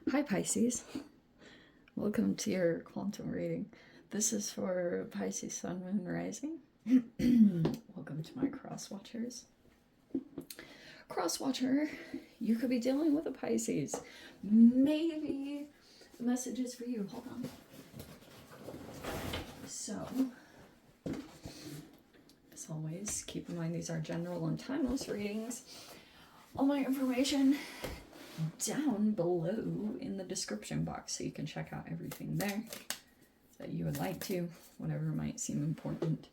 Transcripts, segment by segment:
Hi Pisces, welcome to your quantum reading. This is for Pisces Sun, Moon, Rising. Welcome to my cross watchers. Cross watcher, you could be dealing with a Pisces. Maybe the message is for you. Hold on. So, as always, keep in mind these are general and timeless readings. All my information down below in the description box, so you can check out everything there that you would like to, whatever might seem important.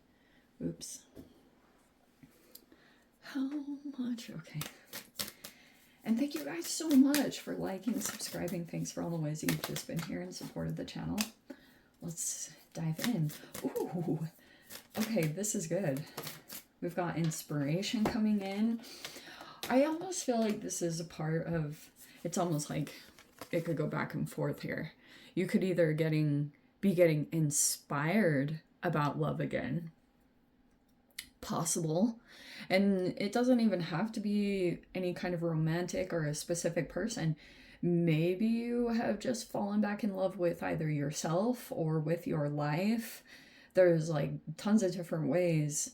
Oops. How much? Okay. And thank you guys so much for liking, subscribing. Thanks for all the ways you've just been here and supported the channel. Let's dive in. Ooh. Okay, this is good. We've got inspiration coming in. I almost feel like this is a part of, it's almost like it could go back and forth here. You could either be getting inspired about love again. Possible. And it doesn't even have to be any kind of romantic or a specific person. Maybe you have just fallen back in love with either yourself or with your life. There's like tons of different ways.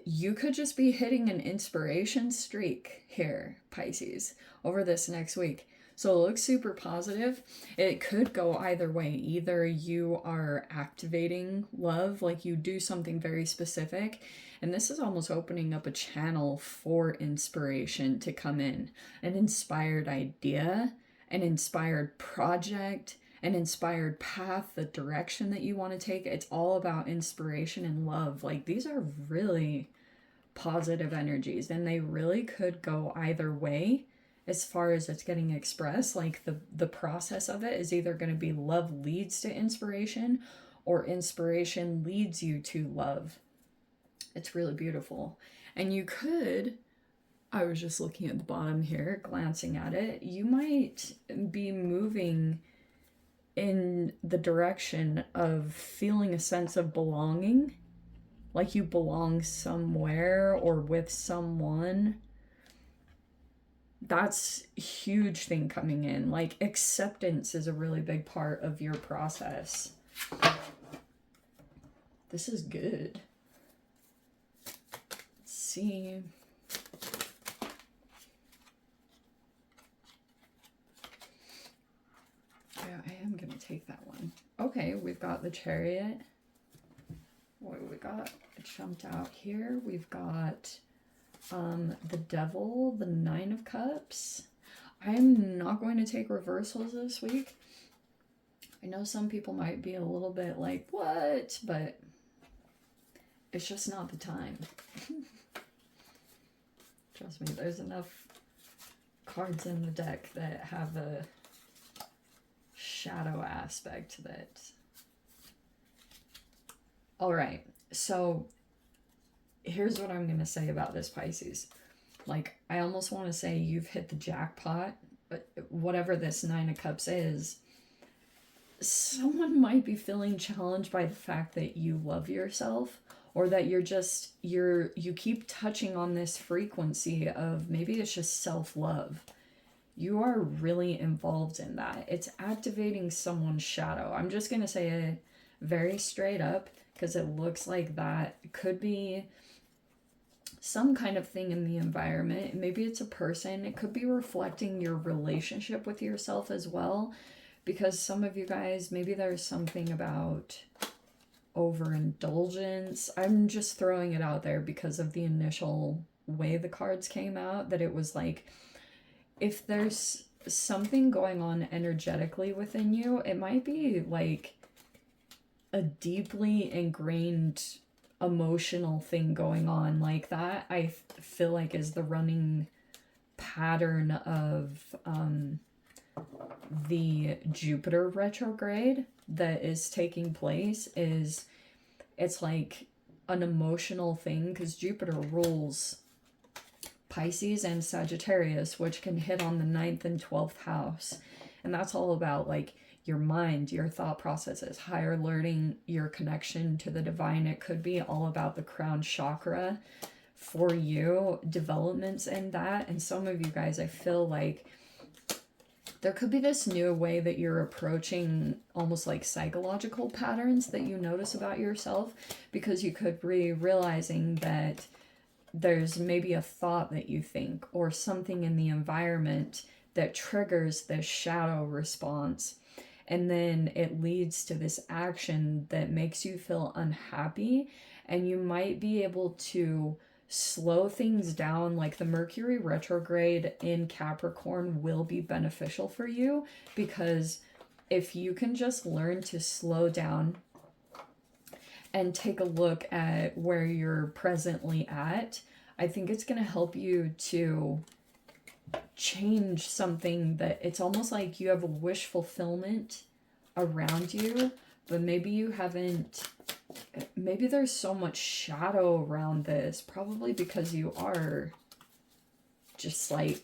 You could just be hitting an inspiration streak here, Pisces, over this next week. So it looks super positive. It could go either way. Either you are activating love, like you do something very specific, and this is almost opening up a channel for inspiration to come in. An inspired idea, an inspired project, an inspired path, the direction that you want to take. It's all about inspiration and love. Like, these are really positive energies, and they really could go either way as far as it's getting expressed. Like, the process of it is either going to be love leads to inspiration, or inspiration leads you to love. It's really beautiful. And you could, I was just looking at the bottom here, glancing at it, you might be moving in the direction of feeling a sense of belonging, like you belong somewhere or with someone. That's a huge thing coming in. Like, acceptance is a really big part of your process. This is good. Let's see. Yeah, I am going to take that one. Okay, we've got the Chariot. What do we got? It jumped out here. We've got the Devil, the Nine of Cups. I'm not going to take reversals this week. I know some people might be a little bit like, what? But it's just not the time. Trust me, there's enough cards in the deck that have a shadow aspect to that. All right, so here's what I'm going to say about this, Pisces. Like, I almost want to say you've hit the jackpot, but whatever this Nine of Cups is, someone might be feeling challenged by the fact that you love yourself, or that you keep touching on this frequency of maybe it's just self-love. You are really involved in that. It's activating someone's shadow. I'm just going to say it very straight up, because it looks like that could be some kind of thing in the environment. Maybe it's a person. It could be reflecting your relationship with yourself as well, because some of you guys, maybe there's something about overindulgence. I'm just throwing it out there because of the initial way the cards came out, that it was like, if there's something going on energetically within you, it might be like a deeply ingrained emotional thing going on like that. I feel like is the running pattern of the Jupiter retrograde that is taking place. Is it's like an emotional thing, because Jupiter rules Pisces and Sagittarius, which can hit on the 9th and 12th house. And that's all about like your mind, your thought processes, higher learning, your connection to the divine. It could be all about the crown chakra for you, developments in that. And some of you guys, I feel like There could be this new way that you're approaching almost like psychological patterns that you notice about yourself, because you could be realizing that there's maybe a thought that you think or something in the environment that triggers this shadow response. And then it leads to this action that makes you feel unhappy. And you might be able to slow things down. Like the Mercury retrograde in Capricorn will be beneficial for you, because if you can just learn to slow down and take a look at where you're presently at, I think it's going to help you to change something that it's almost like you have a wish fulfillment around you, but maybe you haven't, maybe there's so much shadow around this, probably because you are just like,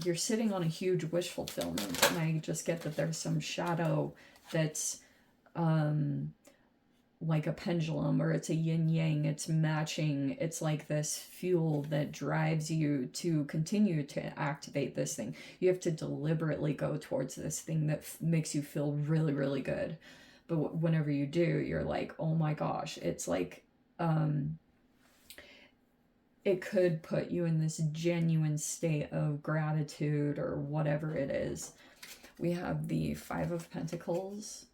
you're sitting on a huge wish fulfillment, and I just get that there's some shadow that's like a pendulum, or it's a yin yang, it's matching, it's like this fuel that drives you to continue to activate this thing. You have to deliberately go towards this thing that makes you feel really, really good. But whenever you do, you're like, oh my gosh, it's like, it could put you in this genuine state of gratitude or whatever it is. We have the Five of Pentacles.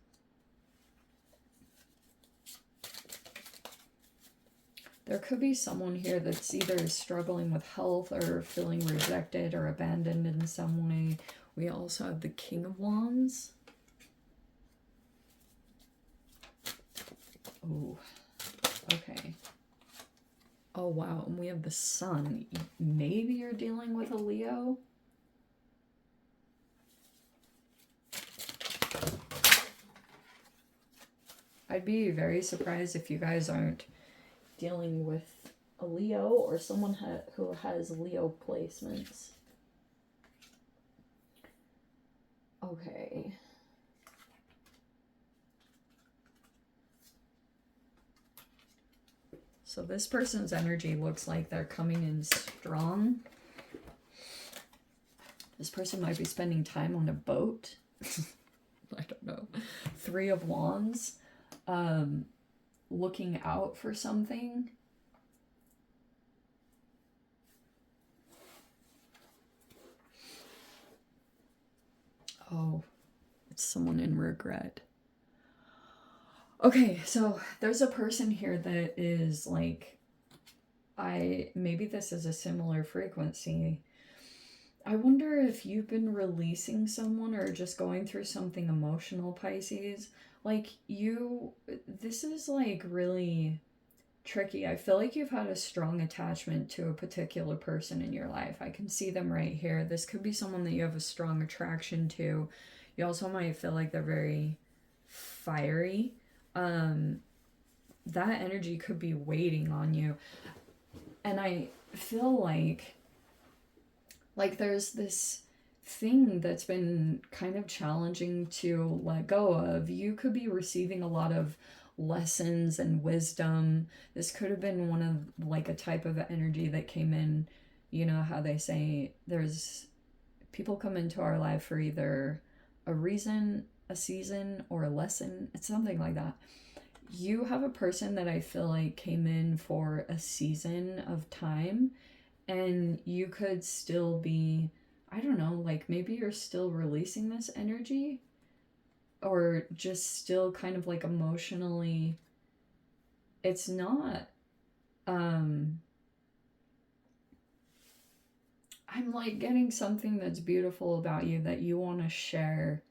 There could be someone here that's either struggling with health or feeling rejected or abandoned in some way. We also have the King of Wands. Oh, okay. Oh, wow. And we have the Sun. Maybe you're dealing with a Leo? I'd be very surprised if you guys aren't dealing with a Leo or someone who has Leo placements. Okay. So this person's energy looks like they're coming in strong. This person might be spending time on a boat. I don't know. Three of Wands. Looking out for something. Oh, it's someone in regret. Okay, so there's a person here that is like, maybe this is a similar frequency. I wonder if you've been releasing someone or just going through something emotional, Pisces. Like this is like really tricky. I feel like you've had a strong attachment to a particular person in your life. I can see them right here. This could be someone that you have a strong attraction to. You also might feel like they're very fiery. That energy could be waiting on you. And I feel like there's this thing that's been kind of challenging to let go of. You could be receiving a lot of lessons and wisdom. This could have been one of like a type of energy that came in. You know how they say there's people come into our life for either a reason, a season, or a lesson. It's something like that. You have a person that I feel like came in for a season of time, and you could still be, I don't know, like maybe you're still releasing this energy, or just still kind of like emotionally, it's not, I'm like getting something that's beautiful about you that you want to share.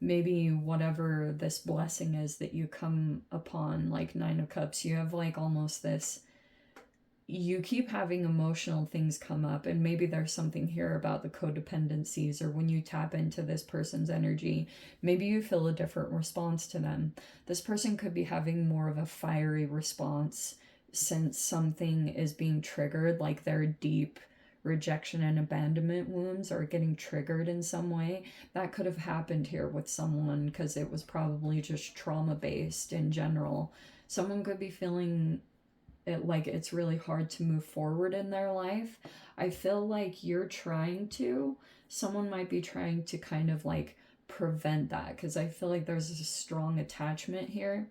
Maybe whatever this blessing is that you come upon, like Nine of Cups, you have like almost this, you keep having emotional things come up, and maybe there's something here about the codependencies, or when you tap into this person's energy, maybe you feel a different response to them. This person could be having more of a fiery response since something is being triggered, like their deep rejection and abandonment wounds are getting triggered in some way. That could have happened here with someone because it was probably just trauma based in general. Someone could be feeling like it's really hard to move forward in their life. I feel like you're trying to, someone might be trying to kind of like prevent that, because I feel like there's a strong attachment here.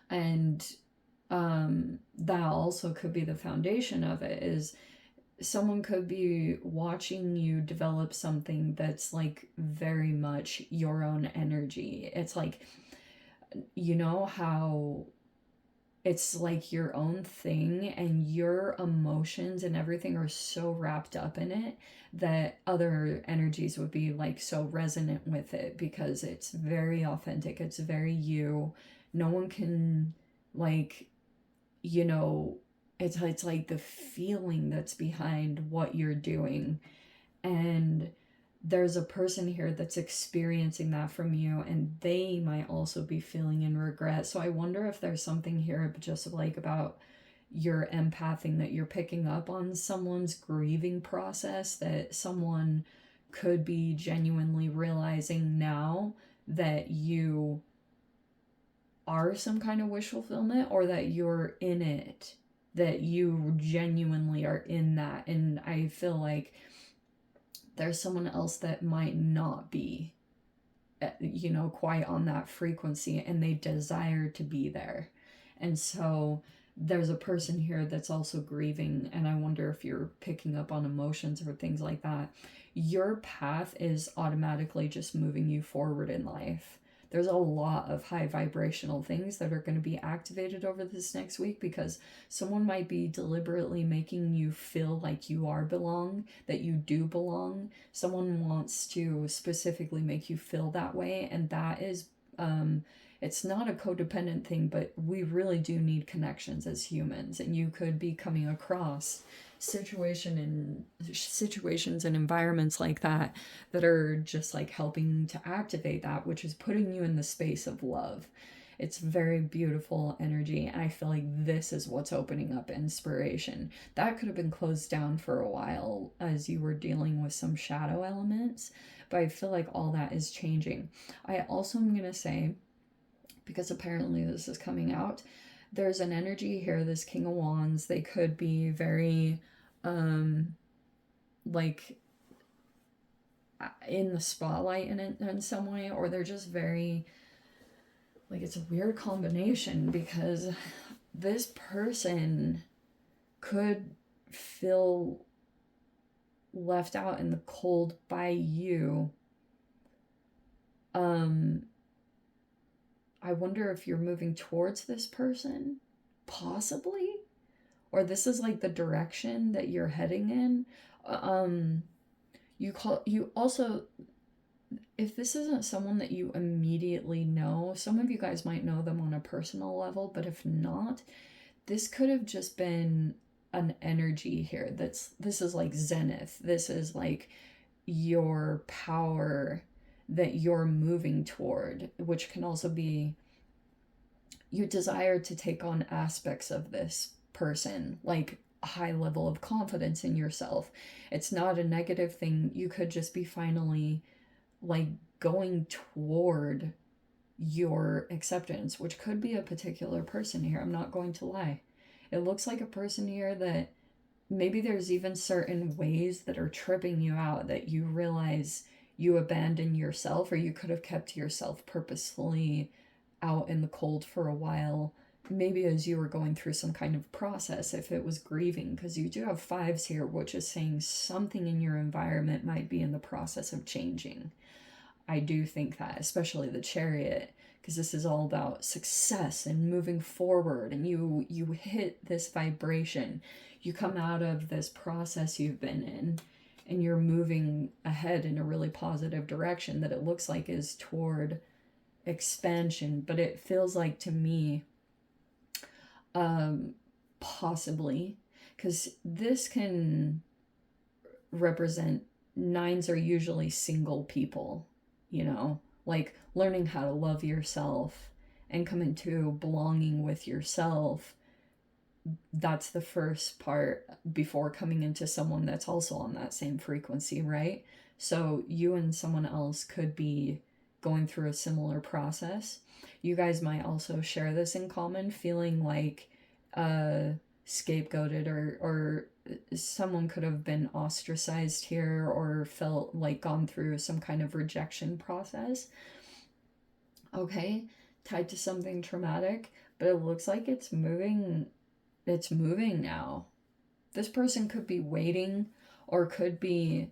And that also could be the foundation of it, is someone could be watching you develop something that's like very much your own energy. It's like, you know how it's like your own thing, and your emotions and everything are so wrapped up in it that other energies would be like so resonant with it, because it's very authentic, it's very you. No one can, like, you know, it's like the feeling that's behind what you're doing. And there's a person here that's experiencing that from you, and they might also be feeling in regret. So I wonder if there's something here just like about your empathing, that you're picking up on someone's grieving process, that someone could be genuinely realizing now that you are some kind of wish fulfillment, or that you're in it, that you genuinely are in that. And I feel like there's someone else that might not be, you know, quite on that frequency, and they desire to be there. And so there's a person here that's also grieving, and I wonder if you're picking up on emotions or things like that. Your path is automatically just moving you forward in life. There's a lot of high vibrational things that are going to be activated over this next week, because someone might be deliberately making you feel like you are belong, that you do belong. Someone wants to specifically make you feel that way, and that is, it's not a codependent thing, but we really do need connections as humans, and you could be coming across situations and environments like that that are just like helping to activate that, which is putting you in the space of love. It's very beautiful energy, and I feel like this is what's opening up inspiration. That could have been closed down for a while as you were dealing with some shadow elements, but I feel like all that is changing. I also am going to say, because apparently this is coming out, there's an energy here, this King of Wands. They could be very like in the spotlight in some way, or they're just very, like, it's a weird combination, because this person could feel left out in the cold by you. I wonder if you're moving towards this person, possibly, or this is like the direction that you're heading in. You also, if this isn't someone that you immediately know, some of you guys might know them on a personal level, but if not, this could have just been an energy here. This is like zenith. This is like your power that you're moving toward, which can also be you desire to take on aspects of this person, like a high level of confidence in yourself. It's not a negative thing. You could just be finally like going toward your acceptance, which could be a particular person here. I'm not going to lie. It looks like a person here that maybe there's even certain ways that are tripping you out, that you realize you abandon yourself, or you could have kept yourself purposefully out in the cold for a while, maybe as you were going through some kind of process, if it was grieving, because you do have fives here, which is saying something in your environment might be in the process of changing. I do think that, especially the Chariot, because this is all about success and moving forward, and you hit this vibration, you come out of this process you've been in, and you're moving ahead in a really positive direction that it looks like is toward expansion. But it feels like to me, possibly, because this can represent, nines are usually single people, you know, like learning how to love yourself and come into belonging with yourself. That's the first part before coming into someone that's also on that same frequency, right? So you and someone else could be going through a similar process. You guys might also share this in common, feeling like scapegoated, or someone could have been ostracized here or felt like gone through some kind of rejection process. Okay, tied to something traumatic, but it looks like it's moving. It's moving now. This person could be waiting or could be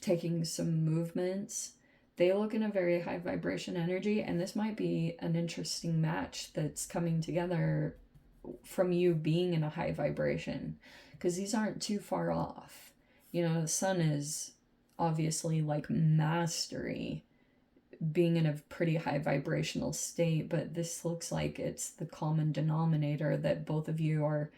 taking some movements. They look in a very high vibration energy, and this might be an interesting match that's coming together from you being in a high vibration, because these aren't too far off. You know, the sun is obviously like mastery, being in a pretty high vibrational state, but this looks like it's the common denominator that both of you are,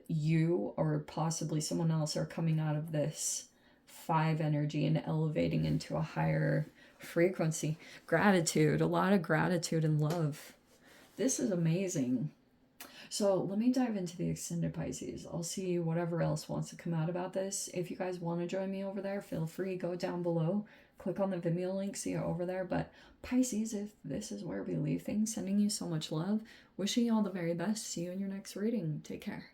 you or possibly someone else, are coming out of this 5 energy and elevating into a higher frequency. Gratitude, a lot of gratitude and love. This is amazing. So let me dive into the extended Pisces. I'll see whatever else wants to come out about this. If you guys want to join me over there, feel free, go down below, click on the Vimeo link, see it over there. But Pisces, if this is where we leave things, sending you so much love, wishing you all the very best. See you in your next reading. Take care.